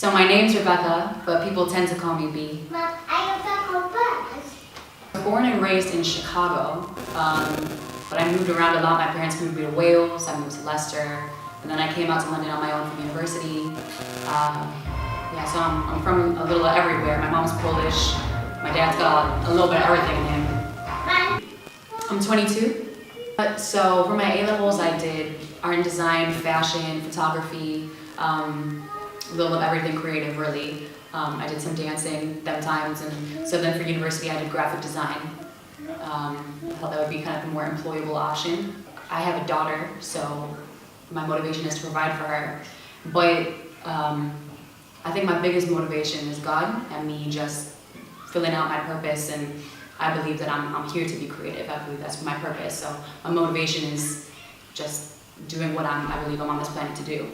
So my name's Rebekah, but people tend to call me B. I was born and raised in Chicago, but I moved around a lot. My parents moved me to Wales, I moved to Leicester, and then I came out to London on my own from university. So I'm from a little everywhere. My mom's Polish, my dad's got a little bit of everything in him. I'm 22. So for my A-levels, I did art and design, fashion, photography, a little of everything creative, really. I did some dancing them times, and so then for university, I did graphic design. I thought that would be kind of a more employable option. I have a daughter, so my motivation is to provide for her, but I think my biggest motivation is God and me just filling out my purpose, and I believe that I'm here to be creative. I believe that's my purpose. So my motivation is just doing what I believe I'm on this planet to do.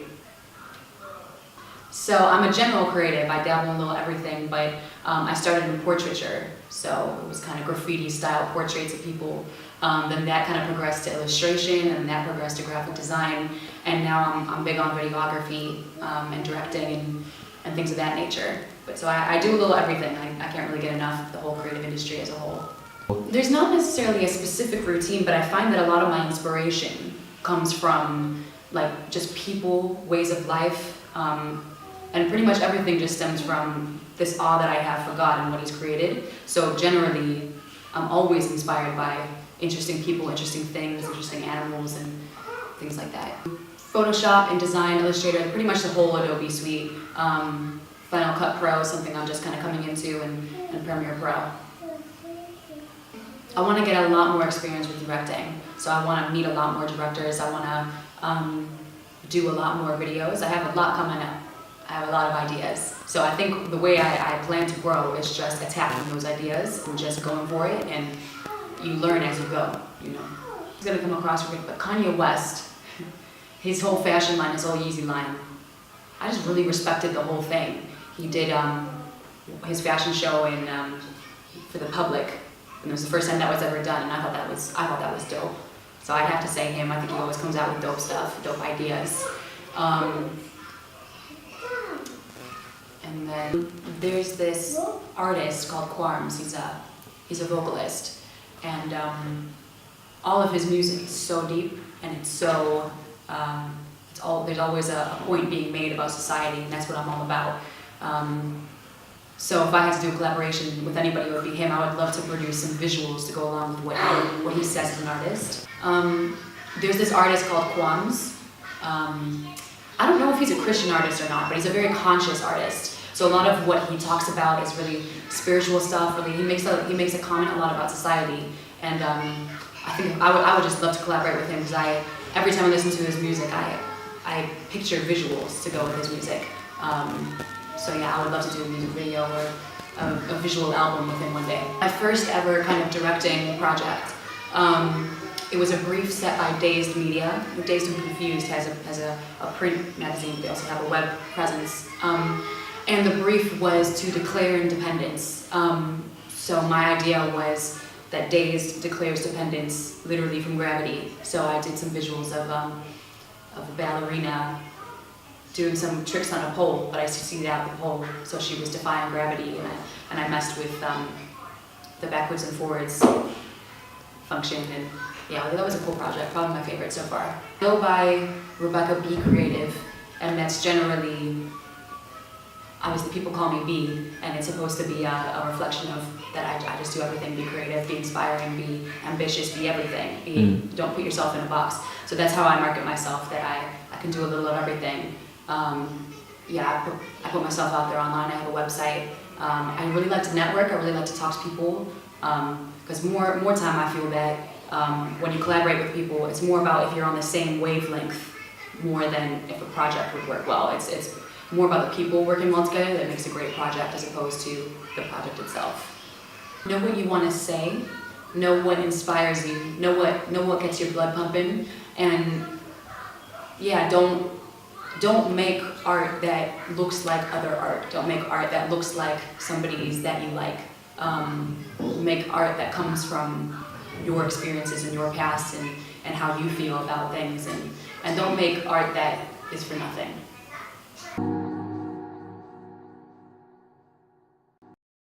So I'm a general creative. I dabble in a little everything, but I started in portraiture. So it was kind of graffiti style portraits of people. Then that kind of progressed to illustration, and that progressed to graphic design. And now I'm big on videography and directing and things of that nature. But so I do a little everything. I can't really get enough of the whole creative industry as a whole. There's not necessarily a specific routine, but I find that a lot of my inspiration comes from like just people, ways of life, and pretty much everything just stems from this awe that I have for God and what He's created. So generally, I'm always inspired by interesting people, interesting things, interesting animals, and things like that. Photoshop, InDesign, Illustrator, pretty much the whole Adobe suite. Final Cut Pro is something I'm just kind of coming into, and Premiere Pro. I want to get a lot more experience with directing. So I want to meet a lot more directors. I want to do a lot more videos. I have a lot coming up. I have a lot of ideas. So I think the way I plan to grow is just attacking those ideas and just going for it, and you learn as you go, you know. It's gonna come across weird, but Kanye West, his whole fashion line, his whole Yeezy line, I just really respected the whole thing. He did his fashion show for the public, and it was the first time that was ever done, and I thought that was dope. So I'd have to say him. I think he always comes out with dope stuff, dope ideas. And then there's this artist called Quarms. He's a vocalist, and all of his music is so deep, and it's so there's always a point being made about society, and that's what I'm all about. So if I had to do a collaboration with anybody, it would be him. I would love to produce some visuals to go along with what he says as an artist. There's this artist called Quarms. I don't know if he's a Christian artist or not, but he's a very conscious artist. So a lot of what he talks about is really spiritual stuff. Really, he makes a comment a lot about society, and I think I would just love to collaborate with him, because every time I listen to his music, I picture visuals to go with his music. So yeah, I would love to do a music video or a visual album with him one day. My first ever kind of directing project. It was a brief set by Dazed Media. Dazed and Confused has a print magazine, but they also have a web presence. And the brief was to declare independence. So my idea was that Dazed declares dependence literally from gravity. So I did some visuals of a ballerina doing some tricks on a pole, but I succeeded out the pole, so she was defying gravity, and I messed with the backwards and forwards function, and yeah, that was a cool project, probably my favorite so far. I go by Rebekah B Creative, and that's generally, obviously people call me B, and it's supposed to be a reflection of that I just do everything, be creative, be inspiring, be ambitious, be everything, don't put yourself in a box. So that's how I market myself, that I can do a little of everything. I put myself out there online. I have a website. I really like to network. I really like to talk to people, because more time I feel that when you collaborate with people, it's more about if you're on the same wavelength more than if a project would work well. It's more about the people working well together that makes a great project, as opposed to the project itself. Know what you want to say. Know what inspires you. Know what gets your blood pumping, and yeah, don't make art that looks like other art. Don't make art that looks like somebody's that you like. Make art that comes from your experiences and your past, and how you feel about things, and don't make art that is for nothing.